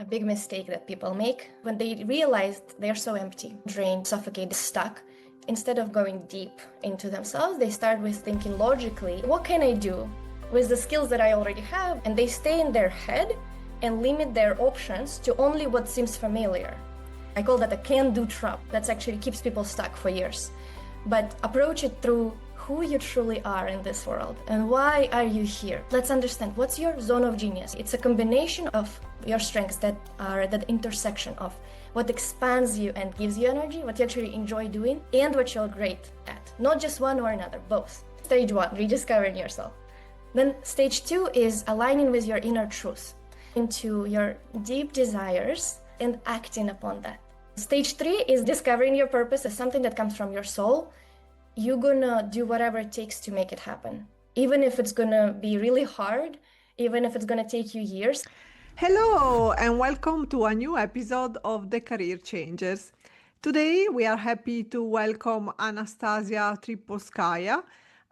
A big mistake that people make when they realize they're so empty, drained, suffocated, stuck. Instead of going deep into themselves, they start with thinking logically, what can I do with the skills that I already have? And they stay in their head and limit their options to only what seems familiar. I call that a can-do trap. That actually keeps people stuck for years. But approach it through who you truly are in this world and why are you here. Let's understand what's your zone of genius. It's a combination of your strengths that are that intersection of what expands you and gives you energy, what you actually enjoy doing, and what you're great at. Not just one or another, both. Stage 1, rediscovering yourself. Then stage 2 is aligning with your inner truth, into your deep desires and acting upon that. Stage 3 is discovering your purpose as something that comes from your soul. You're gonna do whatever it takes to make it happen. Even if it's gonna be really hard, even if it's gonna take you years. Hello and welcome to a new episode of The Career Changers. Today we are happy to welcome Anastasia Tripolskaya,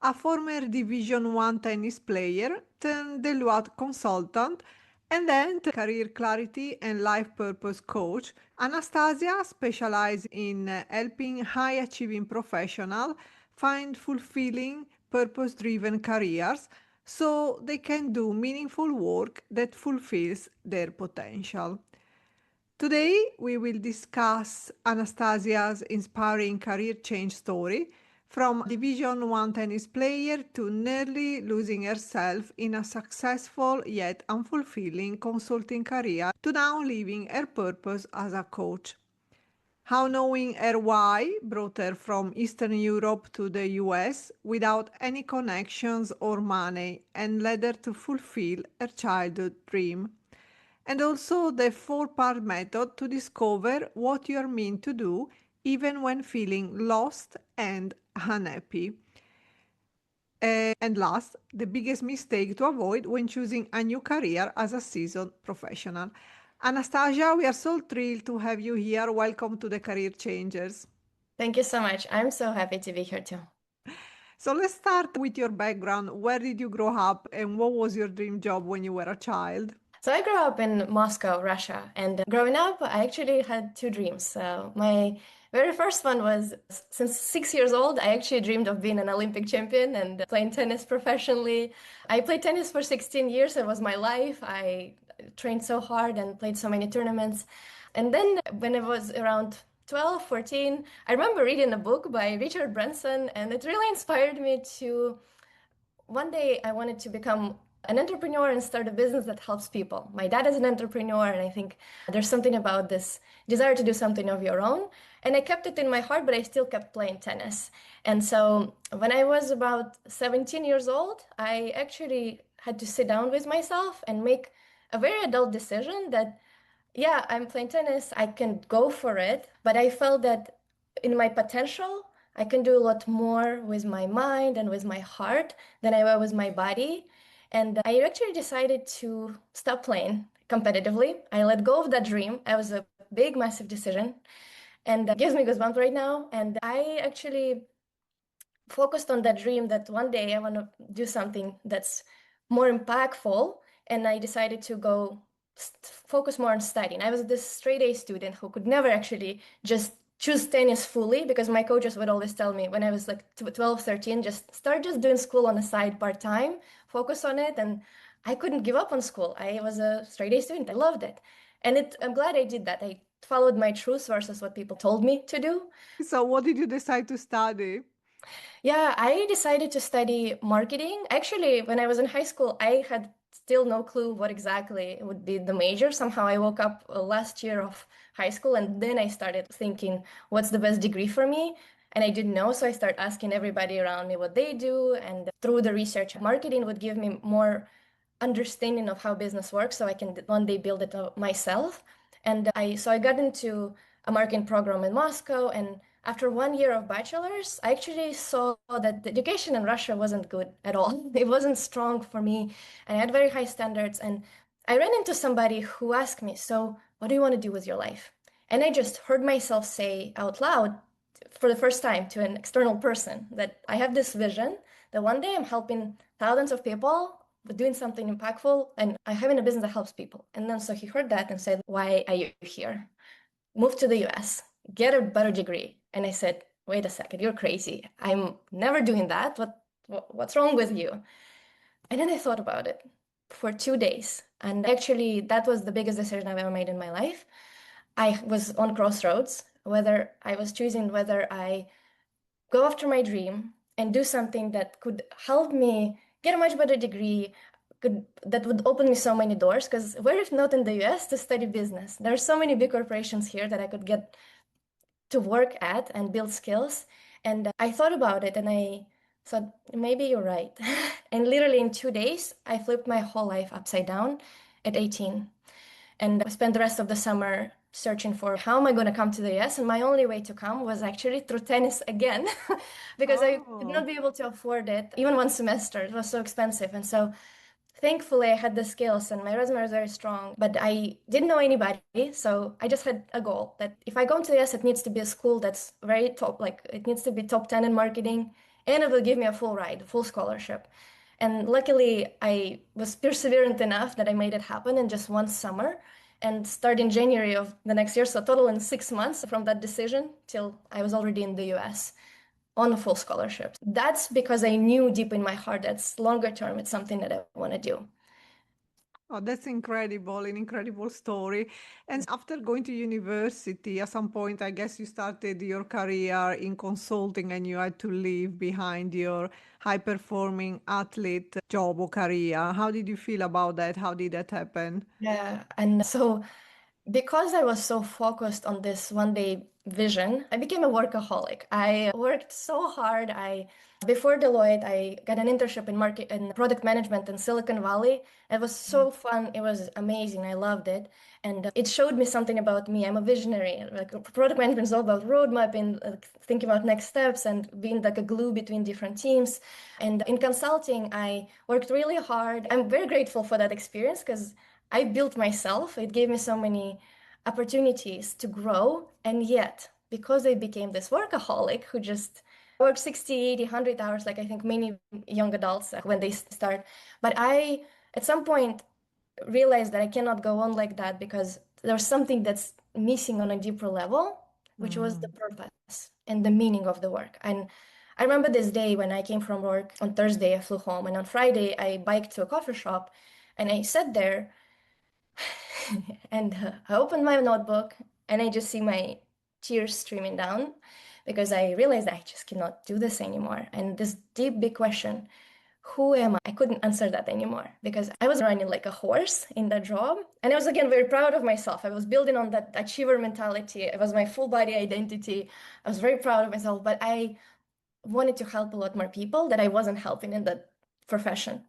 a former Division 1 tennis player, turned Deloitte consultant, and then career clarity and life purpose coach. Anastasia specializes in helping high-achieving professionals find fulfilling, purpose-driven careers so they can do meaningful work that fulfills their potential. Today, we will discuss Anastasia's inspiring career change story from Division 1 tennis player to nearly losing herself in a successful yet unfulfilling consulting career to now living her purpose as a coach. How knowing her why brought her from Eastern Europe to the US without any connections or money and led her to fulfill her childhood dream. And also the 4-part method to discover what you are meant to do even when feeling lost and unhappy. And last, the biggest mistake to avoid when choosing a new career as a seasoned professional. Anastasia, we are so thrilled to have you here. Welcome to the Career Changers. Thank you so much. I'm so happy to be here too. So let's start with your background. Where did you grow up and what was your dream job when you were a child? So I grew up in Moscow, Russia, and growing up, I actually had two dreams. So my very first one was since 6 years old, I actually dreamed of being an Olympic champion and playing tennis professionally. I played tennis for 16 years. It was my life. I trained so hard and played so many tournaments. And then when I was around 12, 14, I remember reading a book by Richard Branson, and it really inspired me to one day I wanted to become an entrepreneur and start a business that helps people. My dad is an entrepreneur, and I think there's something about this desire to do something of your own. And I kept it in my heart, but I still kept playing tennis. And so when I was about 17 years old, I actually had to sit down with myself and make a very adult decision that, yeah, I'm playing tennis, I can go for it, but I felt that in my potential, I can do a lot more with my mind and with my heart than I will with my body. And I actually decided to stop playing competitively. I let go of that dream. It was a big, massive decision, and it gives me goosebumps right now. And I actually focused on that dream that one day I want to do something that's more impactful. And I decided to go focus more on studying. I was this straight A student who could never actually just choose tennis fully, because my coaches would always tell me when I was like 12, 13, just start just doing school on the side part-time, focus on it. And I couldn't give up on school. I was a straight A student. I loved it. And I'm glad I did that. I followed my truth versus what people told me to do. So what did you decide to study? Yeah, I decided to study marketing. Actually, when I was in high school, I had still no clue what exactly would be the major. Somehow I woke up last year of high school, and then I started thinking, what's the best degree for me? And I didn't know, so I started asking everybody around me what they do. And through the research, marketing would give me more understanding of how business works, so I can one day build it myself. And I got into a marketing program in Moscow, and after 1 year of bachelor's, I actually saw that the education in Russia wasn't good at all. It wasn't strong for me, and I had very high standards. And I ran into somebody who asked me, so what do you want to do with your life? And I just heard myself say out loud for the first time to an external person that I have this vision that one day I'm helping thousands of people doing something impactful and I'm having a business that helps people. And then so he heard that and said, why are you here? Move to the US, get a better degree. And I said, wait a second, you're crazy. I'm never doing that. What's wrong with you? And then I thought about it for 2 days. And actually, that was the biggest decision I've ever made in my life. I was on crossroads, whether I was choosing whether I go after my dream and do something that could help me get a much better degree, that would open me so many doors. Because where if not in the US to study business? There are so many big corporations here that I could get to work at and build skills. And I thought about it and I thought, maybe you're right. And literally in 2 days, I flipped my whole life upside down at 18. And I spent the rest of the summer searching for how am I going to come to the US. And my only way to come was actually through tennis again, because I would not Oh, be able to afford it, even one semester. It was so expensive. And so thankfully, I had the skills and my resume was very strong, but I didn't know anybody. So I just had a goal that if I go into the US, it needs to be a school that's very top, like it needs to be top 10 in marketing, and it will give me a full ride, a full scholarship. And luckily, I was perseverant enough that I made it happen in just one summer and start in January of the next year. So total in 6 months from that decision till I was already in the US on a full scholarship. That's because I knew deep in my heart that's longer term, it's something that I want to do. oh, that's incredible, an incredible story. And after going to university, at some point, I guess you started your career in consulting and you had to leave behind your high-performing athlete job or career. How did you feel about that? How did that happen? Yeah. And so because I was so focused on this one day vision, I became a workaholic. I worked so hard. I before Deloitte, I got an internship in market and product management in Silicon Valley. It was so fun. It was amazing. I loved it. And it showed me something about me. I'm a visionary. Like product management is all about road mapping, thinking about next steps and being like a glue between different teams. And in consulting, I worked really hard. I'm very grateful for that experience because I built myself. It gave me so many opportunities to grow. And yet, because I became this workaholic who just worked 60, 80, 100 hours, like I think many young adults when they start. But I, at some point, realized that I cannot go on like that because there's something that's missing on a deeper level, which was the Mm. purpose and the meaning of the work. And I remember this day when I came from work on Thursday, I flew home, and on Friday, I biked to a coffee shop and I sat there and I opened my notebook and I just see my tears streaming down because I realized I just cannot do this anymore. And this deep, big question, who am I? I couldn't answer that anymore because I was running like a horse in that job. And I was again very proud of myself. I was building on that achiever mentality. It was my full body identity. I was very proud of myself, but I wanted to help a lot more people that I wasn't helping in that profession.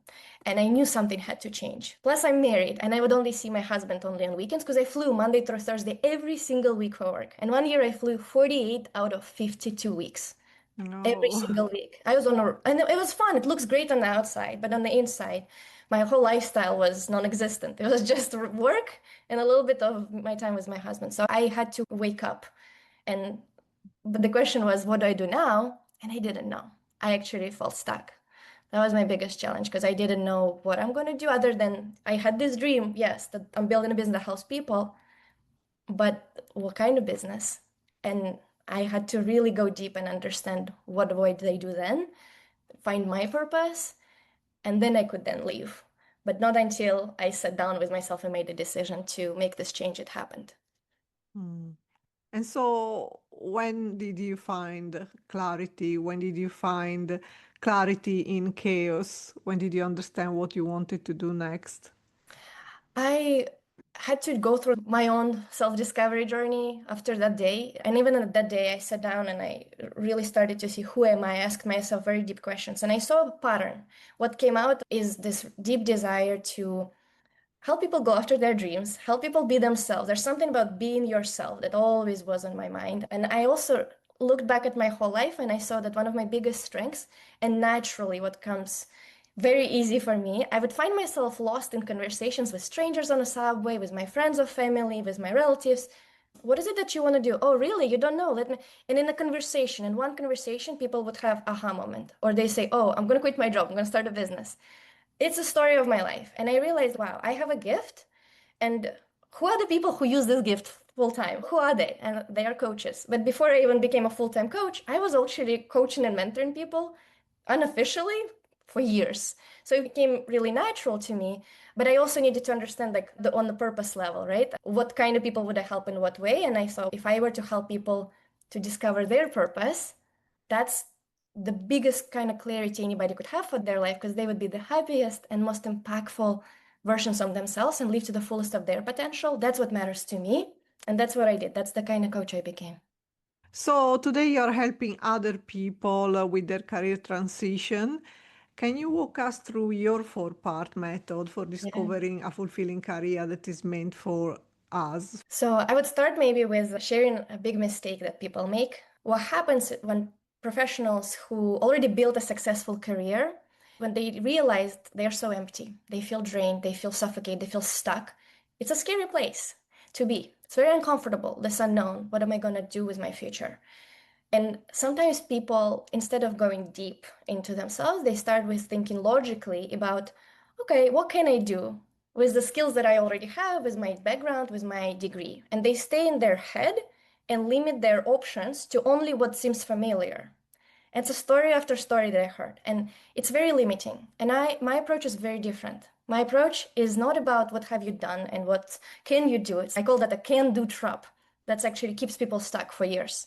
And I knew something had to change. Plus, I'm married and I would only see my husband only on weekends because I flew Monday through Thursday every single week for work. And one year I flew 48 out of 52 weeks. Every No. single week. I was on a, and it was fun. It looks great on the outside, but on the inside, my whole lifestyle was non-existent. It was just work and a little bit of my time with my husband. So I had to wake up. And but the question was, what do I do now? And I didn't know. I actually felt stuck. That was my biggest challenge because I didn't know what I'm going to do other than I had this dream, yes, that I'm building a business that helps people, but what kind of business? And I had to really go deep and understand what did I do then, find my purpose, and then I could then leave. But not until I sat down with myself and made the decision to make this change, it happened. Mm. And so, when did you find clarity? When did you find clarity in chaos? When did you understand what you wanted to do next? I had to go through my own self-discovery journey after that day. And even on that day, I sat down and I really started to see who am I? I asked myself very deep questions. And I saw a pattern. What came out is this deep desire to help people go after their dreams, help people be themselves. There's something about being yourself that always was on my mind. And I also looked back at my whole life and I saw that one of my biggest strengths, and naturally what comes very easy for me, I would find myself lost in conversations with strangers on a subway, with my friends or family, with my relatives. What is it that you want to do? Oh, really? You don't know? Let me. And in a conversation, in one conversation, people would have aha moment, or they say, "Oh, I'm going to quit my job. I'm going to start a business." It's a story of my life. And I realized, wow, I have a gift. And who are the people who use this gift full time? Who are they? And they are coaches. But before I even became a full time coach, I was actually coaching and mentoring people unofficially for years. So it became really natural to me. But I also needed to understand, like, on the purpose level, right? What kind of people would I help in what way? And I saw if I were to help people to discover their purpose, that's the biggest kind of clarity anybody could have for their life, because they would be the happiest and most impactful versions of themselves and live to the fullest of their potential. That's what matters to me. And that's what I did. That's the kind of coach I became. So today you're helping other people with their career transition. Can you walk us through your four-part method for Yeah. discovering a fulfilling career that is meant for us? So I would start maybe with sharing a big mistake that people make. What happens when professionals who already built a successful career, when they realize they're so empty, they feel drained, they feel suffocated, they feel stuck. It's a scary place to be. It's very uncomfortable, this unknown. What am I going to do with my future? And sometimes people, instead of going deep into themselves, they start with thinking logically about, okay, what can I do with the skills that I already have, with my background, with my degree? And they stay in their head and limit their options to only what seems familiar. It's a story after story that I heard, and it's very limiting. And my approach is very different. My approach is not about what have you done and what can you do. I call that a can-do trap. That actually keeps people stuck for years.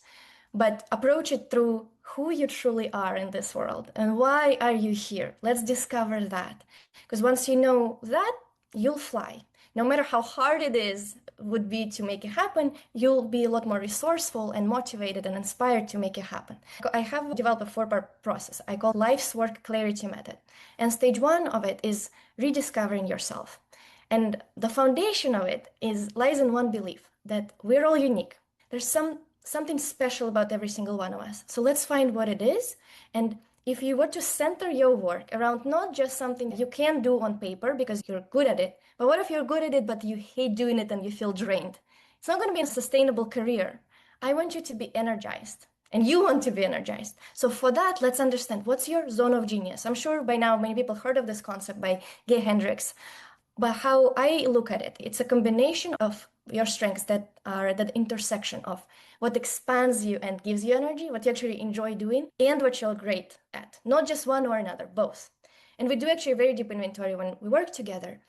But approach it through who you truly are in this world and why are you here. Let's discover that. Because once you know that, you'll fly. No matter how hard it is would be to make it happen, you'll be a lot more resourceful and motivated and inspired to make it happen. I have developed a four-part process I call life's work clarity method. And stage one of it is rediscovering yourself. And the foundation of it lies in one belief that we're all unique. There's something special about every single one of us. So let's find what it is. And if you were to center your work around not just something you can do on paper because you're good at it, but what if you're good at it, but you hate doing it and you feel drained? It's not going to be a sustainable career. I want you to be energized. And you want to be energized. So for that, let's understand what's your zone of genius. I'm sure by now many people heard of this concept by Gay Hendricks. But how I look at it, it's a combination of your strengths that are at the intersection of what expands you and gives you energy, what you actually enjoy doing, and what you're great at. Not just one or another, both. And we do actually a very deep inventory when we work together.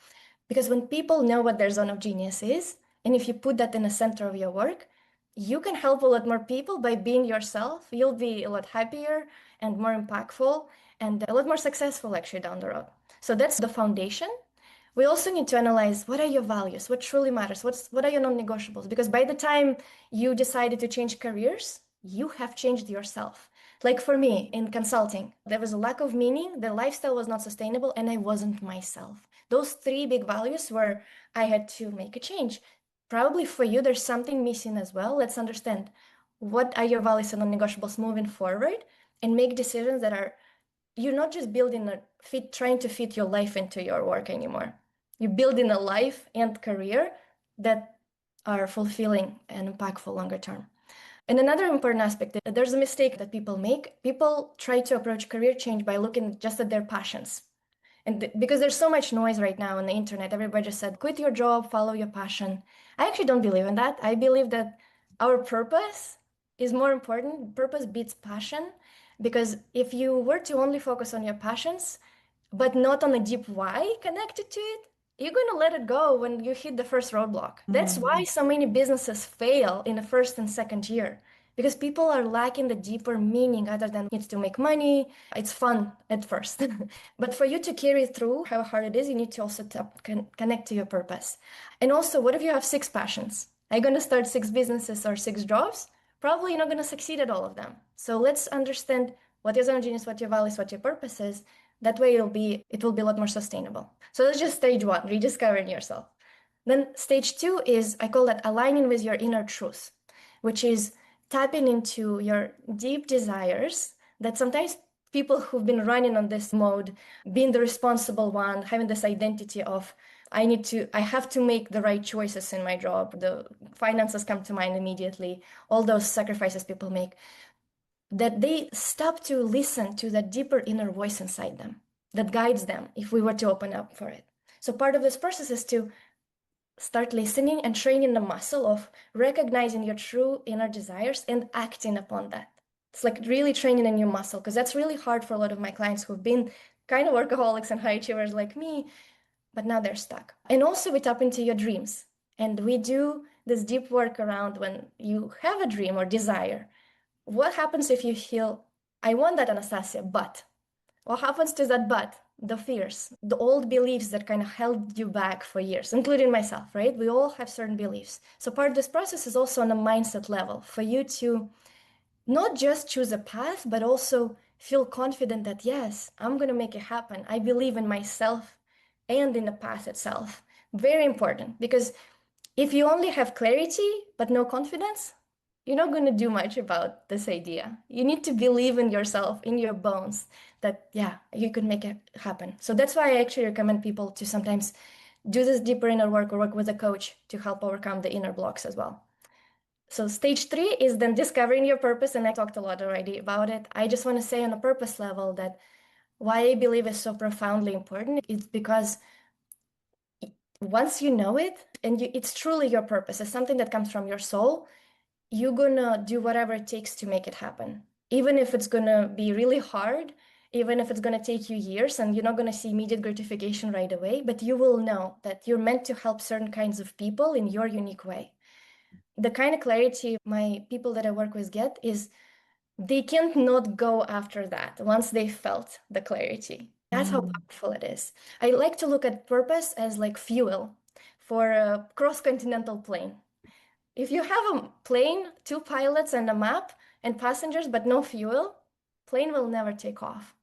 Because when people know what their zone of genius is, and if you put that in the center of your work, you can help a lot more people by being yourself. You'll be a lot happier and more impactful and a lot more successful actually down the road. So that's the foundation. We also need to analyze what are your values, what truly matters, what are your non-negotiables, because by the time you decided to change careers, you have changed yourself. Like for me in consulting, there was a lack of meaning, the lifestyle was not sustainable, and I wasn't myself. Those three big values where I had to make a change. Probably for you, there's something missing as well. Let's understand what are your values and non-negotiables moving forward and make decisions that are, you're not just building trying to fit your life into your work anymore. You're building a life and career that are fulfilling and impactful longer term. And another important aspect, there's a mistake that people make. People try to approach career change by looking just at their passions. And because there's so much noise right now on the internet, everybody just said, quit your job, follow your passion. I actually don't believe in that. I believe that our purpose is more important. Purpose beats passion. Because if you were to only focus on your passions, but not on a deep why connected to it, you're going to let it go when you hit the first roadblock. That's why so many businesses fail in the first and second year, because people are lacking the deeper meaning other than it's to make money. It's fun at first. But for you to carry through how hard it is, you need to also connect to your purpose. And also, what if you have six passions? Are you going to start six businesses or six jobs? Probably you're not going to succeed at all of them. So let's understand what your zone of genius, what your values, what your purpose is. That way it will be a lot more sustainable. So that's just stage one, rediscovering yourself. Then stage two is, I call that aligning with your inner truth, which is tapping into your deep desires that sometimes people who've been running on this mode, being the responsible one, having this identity of I have to make the right choices in my job. The finances come to mind immediately, all those sacrifices people make, that they stop to listen to that deeper inner voice inside them. that guides them if we were to open up for it. So part of this process is to start listening and training the muscle of recognizing your true inner desires and acting upon that. It's like really training a new muscle, because that's really hard for a lot of my clients who've been kind of workaholics and high achievers like me, but now they're stuck. And also we tap into your dreams. And we do this deep work around when you have a dream or desire. What happens if you feel, I want that, Anastasia, but what happens to that but? The fears, the old beliefs that kind of held you back for years, including myself, right? We all have certain beliefs. So part of this process is also on a mindset level for you to not just choose a path, but also feel confident that, yes, I'm going to make it happen. I believe in myself and in the path itself. Very important, because if you only have clarity but no confidence, you're not going to do much about this idea. You need to believe in yourself, in your bones, that, yeah, you can make it happen. So that's why I actually recommend people to sometimes do this deeper inner work or work with a coach to help overcome the inner blocks as well. So stage 3 is then discovering your purpose, and I talked a lot already about it. I just want to say on a purpose level that why I believe is so profoundly important is because once you know it and it's truly your purpose, it's something that comes from your soul, you're gonna do whatever it takes to make it happen. Even if it's gonna be really hard, even if it's gonna take you years and you're not gonna see immediate gratification right away, but you will know that you're meant to help certain kinds of people in your unique way. The kind of clarity my people that I work with get is they can't not go after that once they felt the clarity. That's how powerful it is. I like to look at purpose as like fuel for a cross-continental plane. If you have a plane, two pilots and a map and passengers, but no fuel, plane will never take off.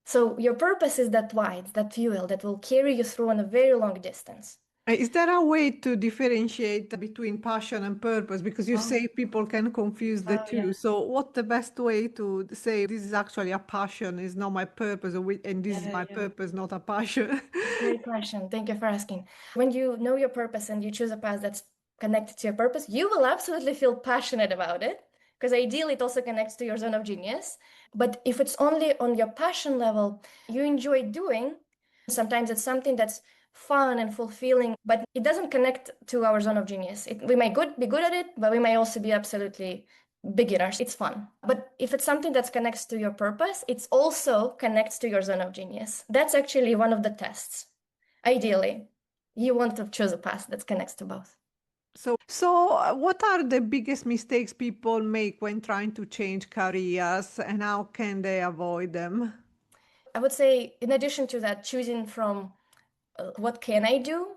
So your purpose is that why, it's that fuel that will carry you through on a very long distance. Is there a way to differentiate between passion and purpose? Because you Oh, say people can confuse the oh yeah, two. So, what the best way to say this is actually a passion, is not my purpose, and this is yeah, my yeah. purpose, not a passion? Great question. Thank you for asking. When you know your purpose and you choose a path that's connected to your purpose, you will absolutely feel passionate about it, because ideally it also connects to your zone of genius. But if it's only on your passion level, you enjoy doing, sometimes it's something that's fun and fulfilling, but it doesn't connect to our zone of genius. We might be good at it, but we might also be absolutely beginners. It's fun. But if it's something that connects to your purpose, it's also connects to your zone of genius. That's actually one of the tests. Ideally, you want to choose a path that connects to both. So, what are the biggest mistakes people make when trying to change careers, and how can they avoid them? I would say, in addition to that, choosing from what can I do,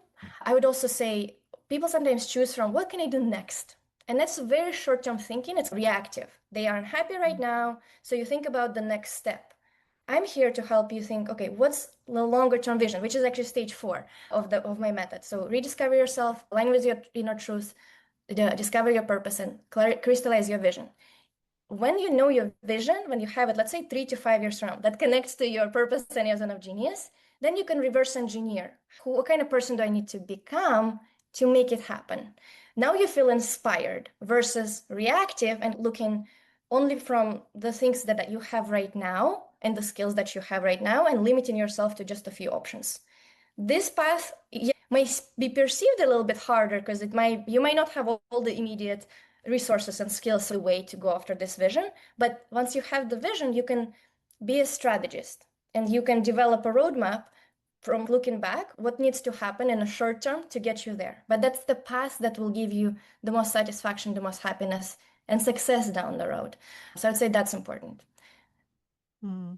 I would also say people sometimes choose from what can I do next? And that's very short term thinking. It's reactive. They are unhappy right now. So you think about the next step. I'm here to help you think, okay, what's the longer term vision, which is actually stage 4 of my method. So rediscover yourself, align with your inner truth, discover your purpose, and crystallize your vision. When you know your vision, when you have it, let's say 3 to 5 years from now, that connects to your purpose and your zone of genius, then you can reverse engineer. What kind of person do I need to become to make it happen? Now you feel inspired versus reactive and looking only from the things that you have right now and the skills that you have right now and limiting yourself to just a few options. This path, yeah, might be perceived a little bit harder because you might not have all the immediate resources and skills the way to go after this vision. But once you have the vision, you can be a strategist and you can develop a roadmap from looking back what needs to happen in a short term to get you there. But that's the path that will give you the most satisfaction, the most happiness and success down the road. So I'd say that's important. Hmm.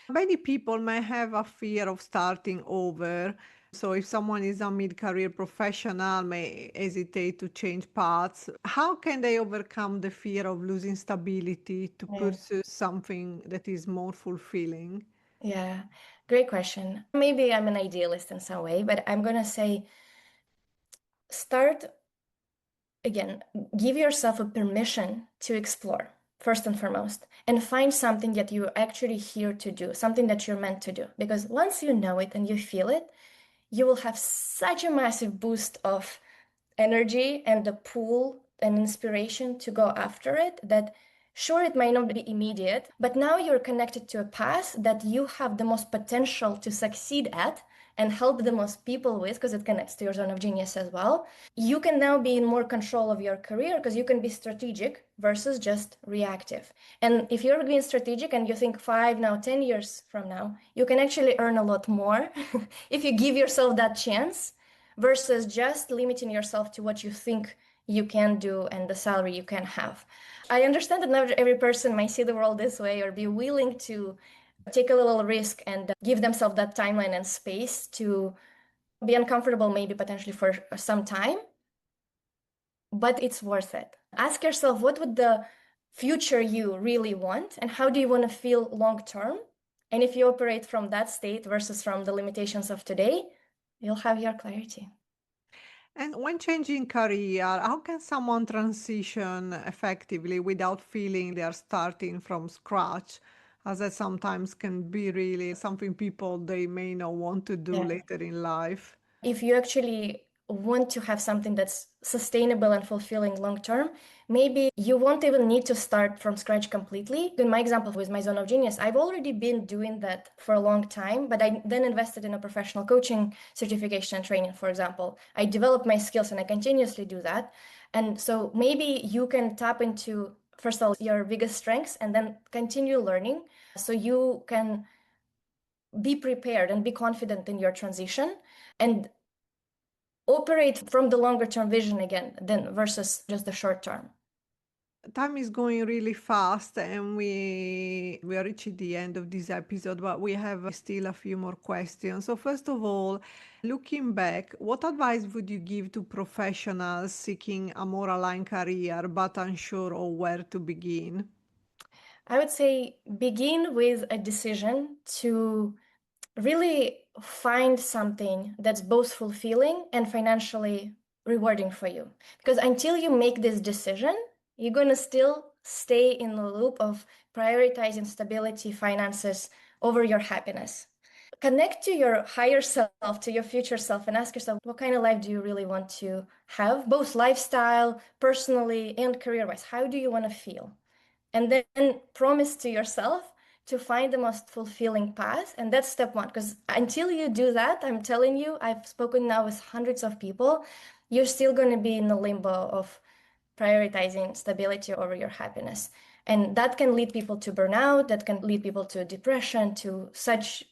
Many people may have a fear of starting over. So, if someone is a mid career professional, may hesitate to change paths, how can they overcome the fear of losing stability to Yeah. pursue something that is more fulfilling? Yeah, great question. Maybe I'm an idealist in some way, but I'm going to say start again, give yourself a permission to explore first and foremost, and find something that you're actually here to do, something that you're meant to do. Because once you know it and you feel it, you will have such a massive boost of energy and the pull and inspiration to go after it that Sure, it might not be immediate, but now you're connected to a path that you have the most potential to succeed at and help the most people with, because it connects to your zone of genius as well. You can now be in more control of your career because you can be strategic versus just reactive. And if you're being strategic and you think 5, now 10 years from now, you can actually earn a lot more if you give yourself that chance versus just limiting yourself to what you think you can do and the salary you can have. I understand that not every person might see the world this way or be willing to take a little risk and give themselves that timeline and space to be uncomfortable, maybe potentially for some time, but it's worth it. Ask yourself, what would the future you really want, and how do you want to feel long term? And if you operate from that state versus from the limitations of today, you'll have your clarity. And when changing career, how can someone transition effectively without feeling they are starting from scratch? As that sometimes can be really something people they may not want to do Yeah. later in life. If you actually want to have something that's sustainable and fulfilling long term, maybe you won't even need to start from scratch completely. In my example with my zone of genius, I've already been doing that for a long time, but I then invested in a professional coaching certification and training, for example. I developed my skills and I continuously do that. And so maybe you can tap into, first of all, your biggest strengths and then continue learning so you can be prepared and be confident in your transition and operate from the longer term vision again then versus just the short term. Time is going really fast, and we are reaching the end of this episode, but we have still a few more questions. So first of all, looking back, what advice would you give to professionals seeking a more aligned career but unsure of where to begin? I would say begin with a decision to really find something that's both fulfilling and financially rewarding for you. Because until you make this decision, you're going to still stay in the loop of prioritizing stability, finances over your happiness. Connect to your higher self, to your future self, and ask yourself, what kind of life do you really want to have, both lifestyle, personally, and career wise? How do you want to feel? And then promise to yourself to find the most fulfilling path. And that's step one. Because until you do that, I'm telling you, I've spoken now with hundreds of people, you're still going to be in the limbo of prioritizing stability over your happiness. And that can lead people to burnout, that can lead people to depression, to such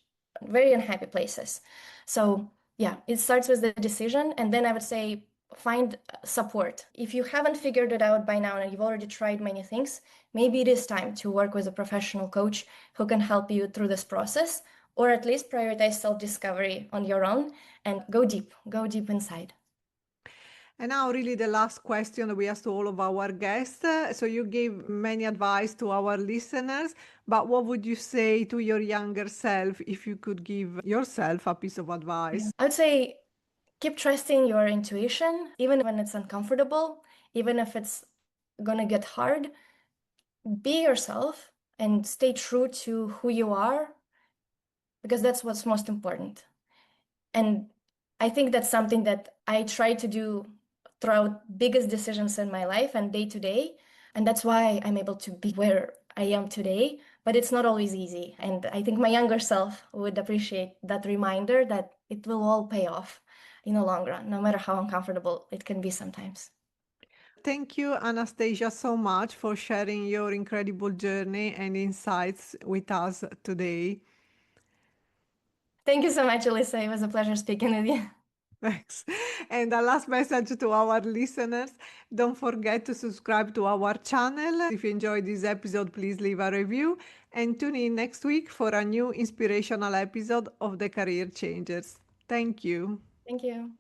very unhappy places. So, yeah, it starts with the decision. And then I would say, find support. If you haven't figured it out by now and you've already tried many things, maybe it is time to work with a professional coach who can help you through this process, or at least prioritize self discovery on your own and go deep inside. And now, really, the last question that we asked to all of our guests. So, you gave many advice to our listeners, but what would you say to your younger self if you could give yourself a piece of advice? I would say keep trusting your intuition, even when it's uncomfortable, even if it's gonna get hard. Be yourself and stay true to who you are, because that's what's most important. And I think that's something that I try to do throughout biggest decisions in my life and day to day. And that's why I'm able to be where I am today. But it's not always easy. And I think my younger self would appreciate that reminder that it will all pay off in the long run, no matter how uncomfortable it can be sometimes. Thank you, Anastasia, so much for sharing your incredible journey and insights with us today. Thank you so much, Alyssa. It was a pleasure speaking with you. Thanks. And a last message to our listeners, don't forget to subscribe to our channel. If you enjoyed this episode, please leave a review and tune in next week for a new inspirational episode of The Career Changers. Thank you. Thank you.